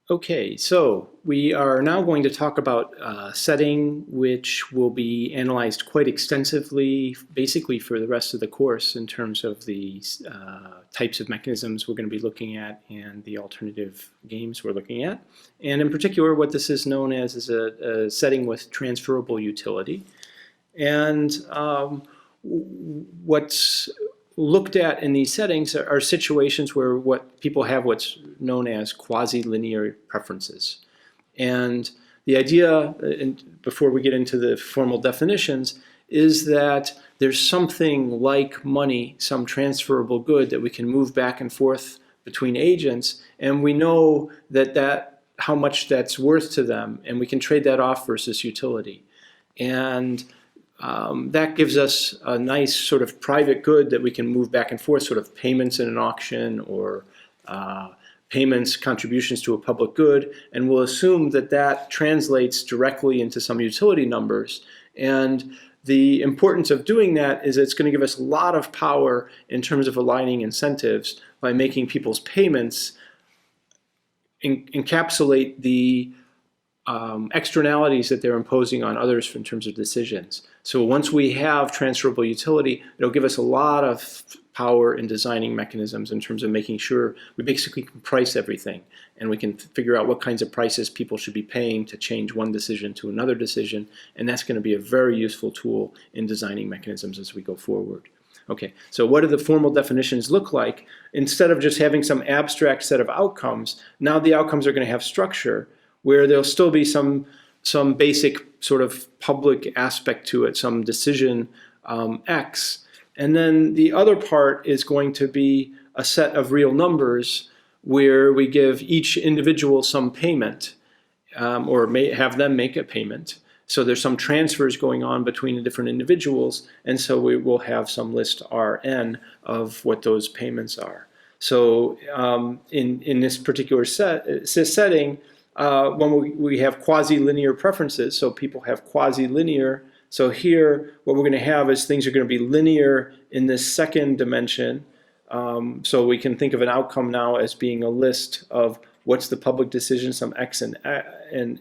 Okay, so we are now going to talk about a setting which will be analyzed quite extensively, basically for the rest of the course in terms of the types of mechanisms we're going to be looking at and the alternative games we're looking at. And in particular, what this is known as is a setting with transferable utility. And what's looked at in these settings are situations where what people have what's known as quasi-linear preferences. And the idea, before we get into the formal definitions, is that there's something like money, some transferable good that we can move back and forth between agents, and we know that how much that's worth to them, and we can trade that off versus utility. And that gives us a nice sort of private good that we can move back and forth, sort of payments in an auction or payments, contributions to a public good, and we'll assume that that translates directly into some utility numbers. And the importance of doing that is it's going to give us a lot of power in terms of aligning incentives by making people's payments encapsulate the externalities that they're imposing on others in terms of decisions. So once we have transferable utility, it'll give us a lot of power in designing mechanisms in terms of making sure we basically can price everything, and we can figure out what kinds of prices people should be paying to change one decision to another decision, and that's going to be a very useful tool in designing mechanisms as we go forward. Okay, so what do the formal definitions look like? Instead of just having some abstract set of outcomes, now the outcomes are going to have structure, where there'll still be some basic sort of public aspect to it, some decision X. And then the other part is going to be a set of real numbers where we give each individual some payment or have them make a payment. So there's some transfers going on between the different individuals, and so we will have some list Rn of what those payments are. So in this particular setting, when we have quasi-linear preferences, so people have quasi-linear. So here, what we're going to have is things are going to be linear in this second dimension. So we can think of an outcome now as being a list of what's the public decision, some X and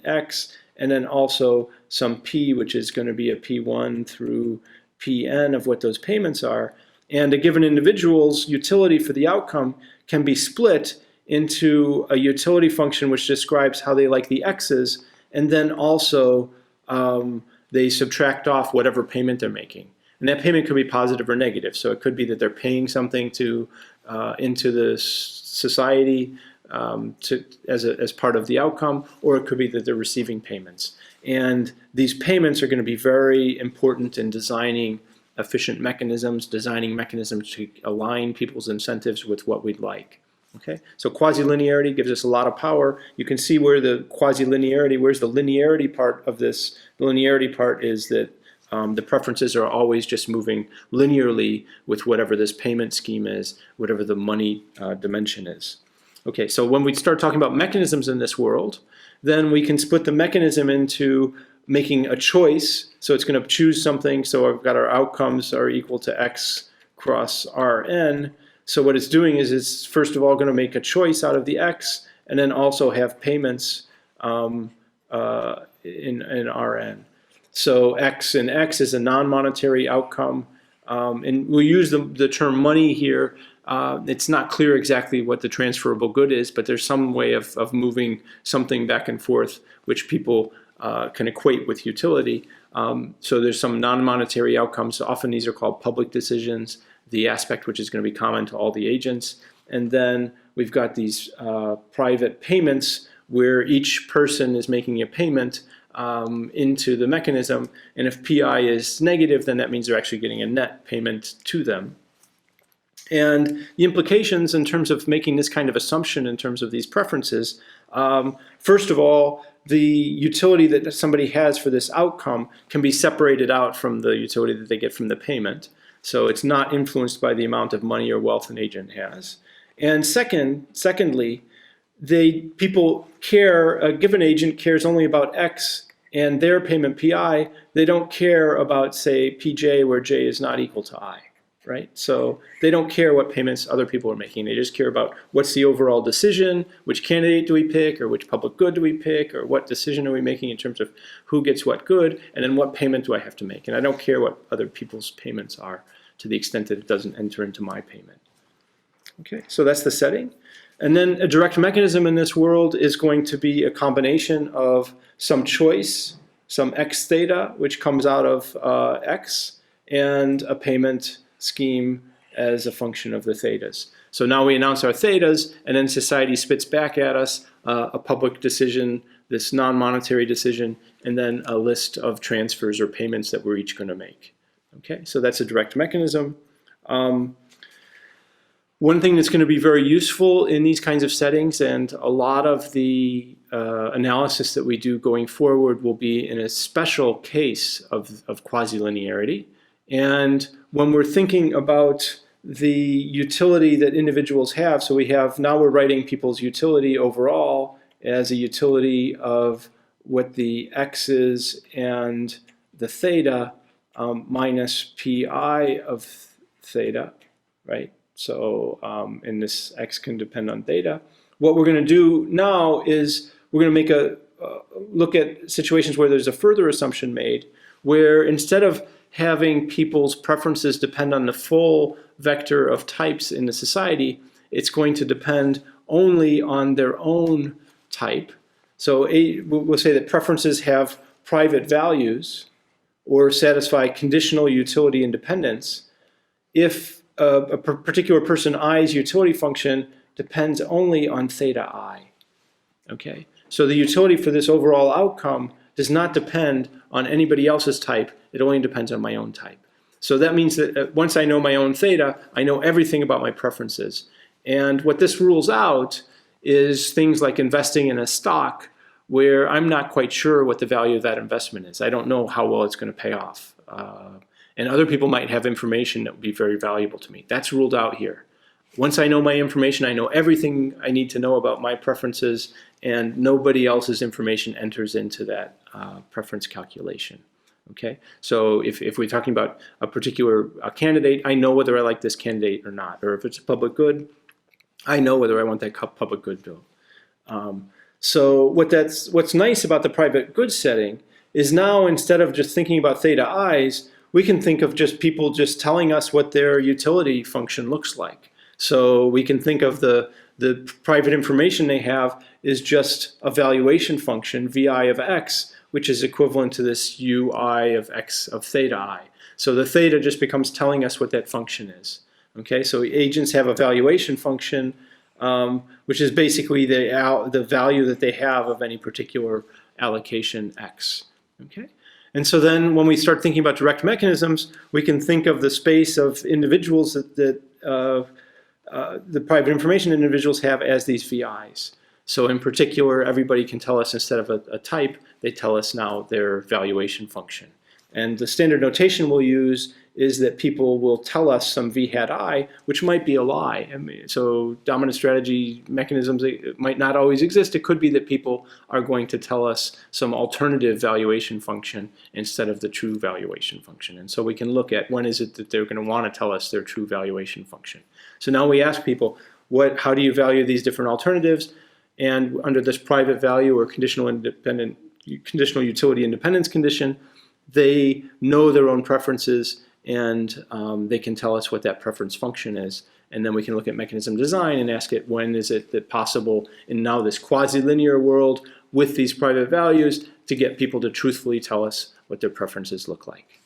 X, and then also some P, which is going to be a P1 through Pn of what those payments are. And a given individual's utility for the outcome can be split into a utility function which describes how they like the x's, and then also they subtract off whatever payment they're making. And that payment could be positive or negative. So it could be that they're paying something to into the society as part of the outcome, or it could be that they're receiving payments. And these payments are going to be very important in designing efficient mechanisms, designing mechanisms to align people's incentives with what we'd like. Okay, so quasi-linearity gives us a lot of power. You can see where the quasi-linearity, where's the linearity part of this? The linearity part is that the preferences are always just moving linearly with whatever this payment scheme is, whatever the money dimension is. Okay, so when we start talking about mechanisms in this world, then we can split the mechanism into making a choice. So it's going to choose something. So I've got our outcomes are equal to X cross Rn. So what it's doing is it's first of all going to make a choice out of the X, and then also have payments in Rn. So X and X is a non-monetary outcome. And we'll use the term money here. It's not clear exactly what the transferable good is, but there's some way of moving something back and forth which people can equate with utility. So there's some non-monetary outcomes. Often these are called public decisions, the aspect which is going to be common to all the agents. And then we've got these private payments where each person is making a payment into the mechanism. And if PI is negative, then that means they're actually getting a net payment to them. And the implications in terms of making this kind of assumption in terms of these preferences, first of all, the utility that somebody has for this outcome can be separated out from the utility that they get from the payment. So it's not influenced by the amount of money or wealth an agent has. And secondly, people care, a given agent cares only about X and their payment PI. They don't care about, say, PJ, where J is not equal to I. right? So they don't care what payments other people are making. They just care about what's the overall decision, which candidate do we pick, or which public good do we pick, or what decision are we making in terms of who gets what good, and then what payment do I have to make. And I don't care what other people's payments are to the extent that it doesn't enter into my payment. Okay, so that's the setting. And then a direct mechanism in this world is going to be a combination of some choice, some x theta, which comes out of x, and a payment scheme as a function of the thetas. So now we announce our thetas, and then society spits back at us a public decision, this non-monetary decision, and then a list of transfers or payments that we're each going to make. Okay, so that's a direct mechanism. One thing that's going to be very useful in these kinds of settings, and a lot of the analysis that we do going forward will be in a special case of quasi-linearity. And when we're thinking about the utility that individuals have, so now we're writing people's utility overall as a utility of what the x is and the theta minus pi of theta, right? So, and this x can depend on theta. What we're going to do now is we're going to make a look at situations where there's a further assumption made, where instead of having people's preferences depend on the full vector of types in the society, it's going to depend only on their own type. So we'll say that preferences have private values or satisfy conditional utility independence if a particular person i's utility function depends only on theta I. Okay, so the utility for this overall outcome does not depend on anybody else's type. It only depends on my own type. So that means that once I know my own theta, I know everything about my preferences. And what this rules out is things like investing in a stock where I'm not quite sure what the value of that investment is. I don't know how well it's going to pay off. And other people might have information that would be very valuable to me. That's ruled out here. Once I know my information, I know everything I need to know about my preferences, and nobody else's information enters into that preference calculation. Okay, so if we're talking about a particular candidate, I know whether I like this candidate or not. Or if it's a public good, I know whether I want that public good bill. So what's nice about the private good setting is now instead of just thinking about theta i's, we can think of just people just telling us what their utility function looks like. So we can think of the private information they have is just a valuation function, vi of x, which is equivalent to this ui of x of theta I. So the theta just becomes telling us what that function is. Okay, so agents have a valuation function, which is basically the value that they have of any particular allocation x. Okay, and so then when we start thinking about direct mechanisms, we can think of the space of individuals that the private information individuals have as these VIs. So in particular, everybody can tell us instead of a type, they tell us now their valuation function. And the standard notation we'll use is that people will tell us some v hat I, which might be a lie. I mean, so dominant strategy mechanisms might not always exist. It could be that people are going to tell us some alternative valuation function instead of the true valuation function. And so we can look at when is it that they're going to want to tell us their true valuation function. So now we ask people, how do you value these different alternatives? And under this private value or conditional utility independence condition, they know their own preferences, and they can tell us what that preference function is. And then we can look at mechanism design and ask it, when is it that possible in now this quasi-linear world with these private values to get people to truthfully tell us what their preferences look like.